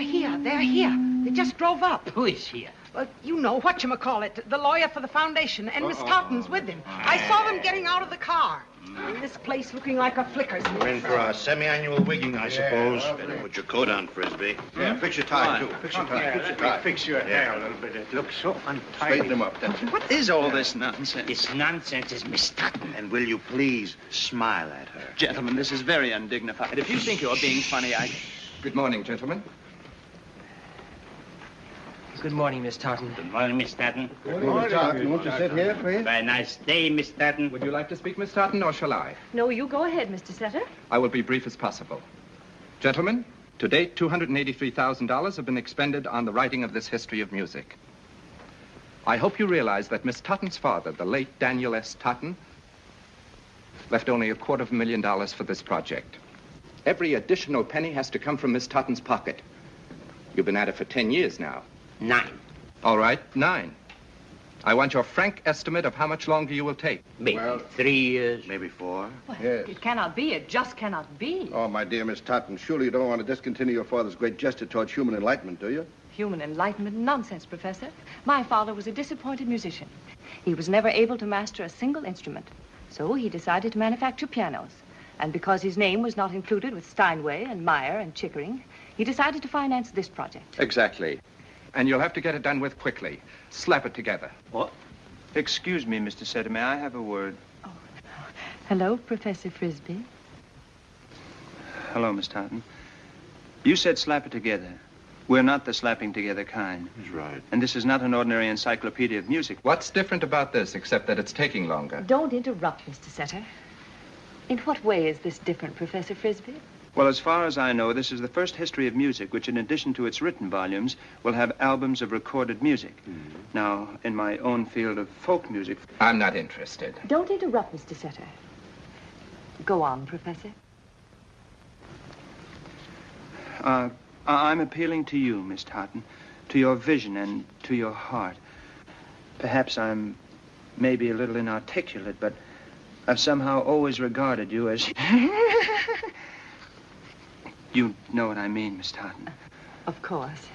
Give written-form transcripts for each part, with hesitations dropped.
They're here. They're here. They just drove up. Who is here? You know, whatchamacallit, the lawyer for the foundation, and Miss Totten's with him. I saw them getting out of the car. This place looking like a flicker's. We're in for our semi-annual wigging, I suppose. Better put your coat on, Frisbee. Yeah, fix your tie, too. Fix your tie. Fix your hair a little bit. It looks so untidy. Straighten them up, that's it. What is all this nonsense? This nonsense is Miss Totten. And will you please smile at her? Gentlemen, this is very undignified. If you think you're being funny, I... Good morning, gentlemen. Good morning, Miss Totten. Good morning, Miss Totten. Good morning, Totten. Won't you sit here, please? Very nice day, Miss Totten. Would you like to speak, Miss Totten, or shall I? No, you go ahead, Mr. Setter. I will be brief as possible. Gentlemen, to date, $283,000 have been expended on the writing of this history of music. I hope you realize that Miss Totten's father, the late Daniel S. Totten, left only $250,000 for this project. Every additional penny has to come from Miss Totten's pocket. You've been at it for 10 years now. 9. All right, 9. I want your frank estimate of how much longer you will take. Maybe 3 years. Maybe 4. Well, Yes. It cannot be. It just cannot be. Oh, my dear Miss Totten, surely you don't want to discontinue your father's great gesture towards human enlightenment, do you? Human enlightenment nonsense, Professor. My father was a disappointed musician. He was never able to master a single instrument. So he decided to manufacture pianos. And because his name was not included with Steinway and Meyer and Chickering, he decided to finance this project. Exactly. And you'll have to get it done with quickly. Slap it together. What? Excuse me, Mr. Setter. May I have a word? Oh. Hello, Professor Frisbee. Hello, Miss Totten. You said slap it together. We're not the slapping together kind. That's right. And this is not an ordinary encyclopedia of music. What's different about this, except that it's taking longer? Don't interrupt, Mr. Setter. In what way is this different, Professor Frisbee? Well, as far as I know, this is the first history of music, which in addition to its written volumes, will have albums of recorded music. Now, in my own field of folk music... I'm not interested. Don't interrupt, Mr. Setter. Go on, Professor. I'm appealing to you, Miss Totten, to your vision and to your heart. Perhaps I'm maybe a little inarticulate, but I've somehow always regarded you as... You know what I mean, Miss Totten. Of course.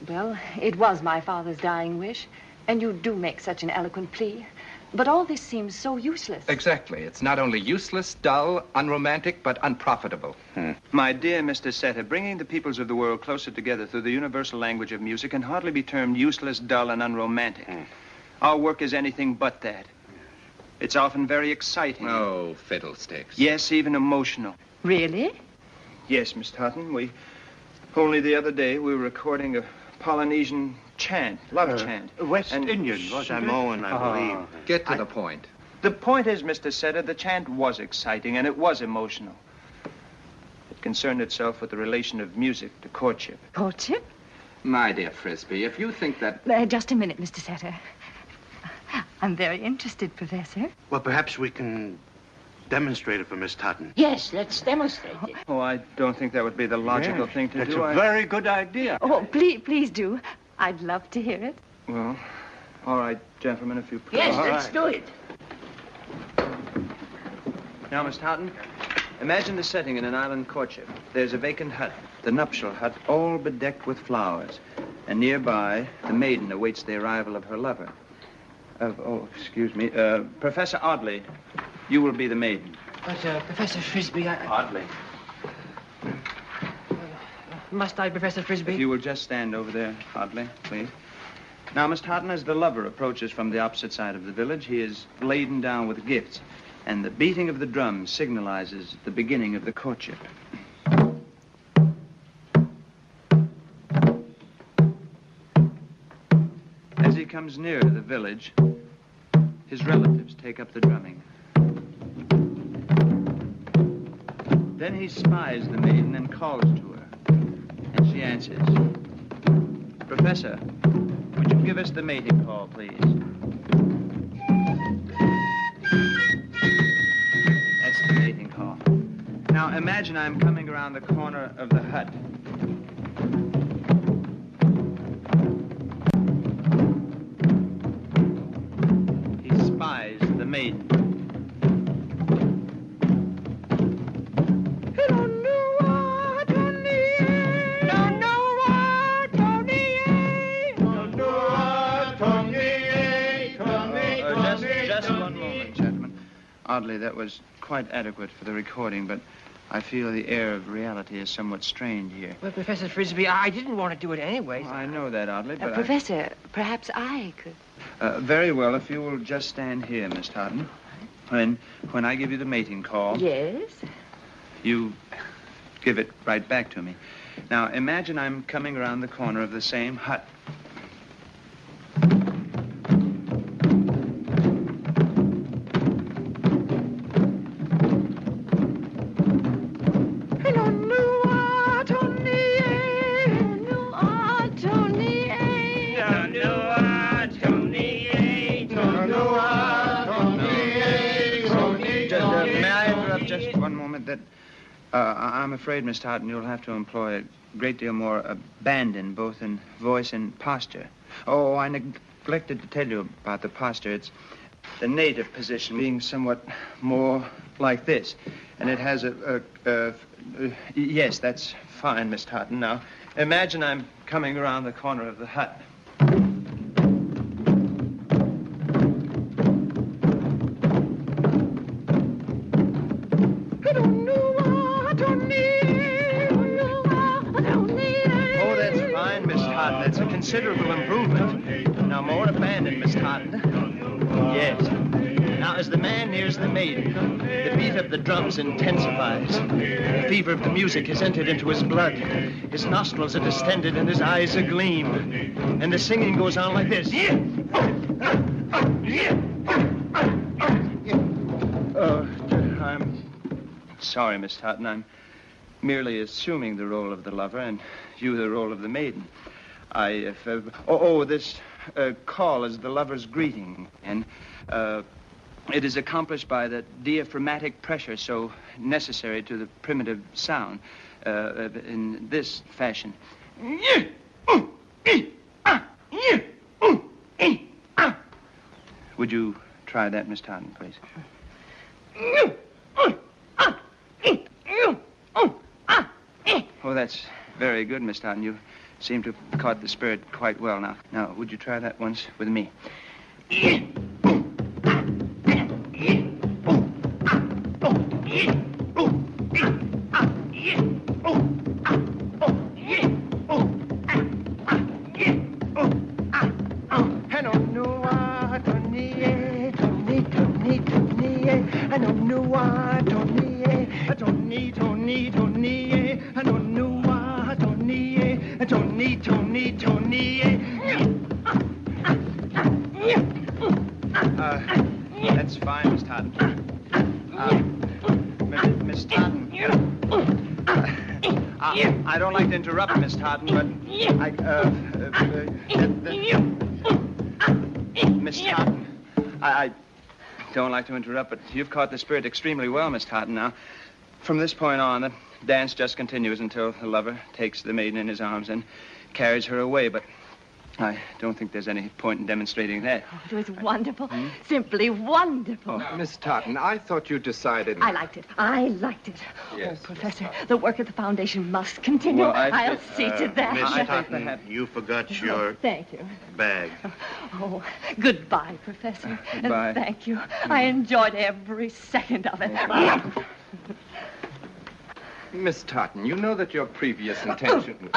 Well, it was my father's dying wish, and you do make such an eloquent plea. But all this seems so useless. Exactly. It's not only useless, dull, unromantic, but unprofitable. My dear Mr. Setter, bringing the peoples of the world closer together through the universal language of music can hardly be termed useless, dull, and unromantic. Our work is anything but that. It's often very exciting. Oh, fiddlesticks. Yes, even emotional. Really? Yes, Miss Totten. Only the other day, we were recording a Polynesian chant, love chant. West Indian, Samoan, I believe. Get to the point. The point is, Mr. Setter, the chant was exciting, and it was emotional. It concerned itself with the relation of music to courtship. Courtship? My dear Frisbee, if you think that... Just a minute, Mr. Setter. I'm very interested, Professor. Well, perhaps we can demonstrate it for Miss Totten. Yes, let's demonstrate it. Oh, I don't think that would be the logical thing to That's do. a very good idea. Oh, please do. I'd love to hear it. Well, all right, gentlemen, if you please. Yes, All let's right. do it. Now, Miss Totten, imagine the setting in an island courtship. There's a vacant hut, the nuptial hut, all bedecked with flowers. And nearby, the maiden awaits the arrival of her lover. Excuse me. Professor Audley, you will be the maiden. But, Professor Frisbee, Audley. Must I, Professor Frisbee? If you will just stand over there, Audley, please. Now, Miss Totten, as the lover approaches from the opposite side of the village, he is laden down with gifts. And the beating of the drum signalizes the beginning of the courtship. As he comes near to the village, his relatives take up the drumming. Then he spies the maiden and calls to her. And she answers. Professor, would you give us the mating call, please? That's the mating call. Now, imagine I'm coming around the corner of the hut. He spies the maiden. Don't know what I need. Don't know what oddly, that was quite adequate for the recording, but I feel the air of reality is somewhat strained here. Well, Professor Frisbee, I didn't want to do it anyways. Well, I know that, Oddly, but Professor, perhaps I could. Very well, if you will just stand here, Miss Totten. When I give you the mating call, Yes? you give it right back to me. Now, imagine I'm coming around the corner of the same hut. I'm afraid, Miss Totten, you'll have to employ a great deal more abandon, both in voice and posture. Oh, I neglected to tell you about the posture. It's the native position, being somewhat more like this. And it has yes, that's fine, Miss Totten. Now, imagine I'm coming around the corner of the hut. That's a considerable improvement. Now, more abandon, Miss Totten. Yes. Now, as the man nears the maiden, the beat of the drums intensifies. The fever of the music has entered into his blood. His nostrils are distended and his eyes agleam. And the singing goes on like this. I'm sorry, Miss Totten. I'm merely assuming the role of the lover and you the role of the maiden. This call is the lover's greeting, and it is accomplished by the diaphragmatic pressure so necessary to the primitive sound in this fashion. Would you try that, Miss Totten, please? Oh, that's very good, Miss Totten. You seem to have caught the spirit quite well now. Now, would you try that once with me? That's fine, Miss Totten. Miss Totten. I don't like to interrupt, Miss Totten, but Miss Totten, I don't like to interrupt, but you've caught the spirit extremely well, Miss Totten. Now, from this point on, the dance just continues until the lover takes the maiden in his arms and carries her away, but I don't think there's any point in demonstrating that. Oh, it was wonderful. Simply wonderful. Oh, Miss Totten, I thought you decided... I liked it. Yes, Oh, Professor, the work at the foundation must continue. Well, I'll see to that. Miss Totten, you forgot your Thank you. bag. Oh, goodbye, Professor. Goodbye. Thank you. I enjoyed every second of it. Miss Totten, you know that your previous intention...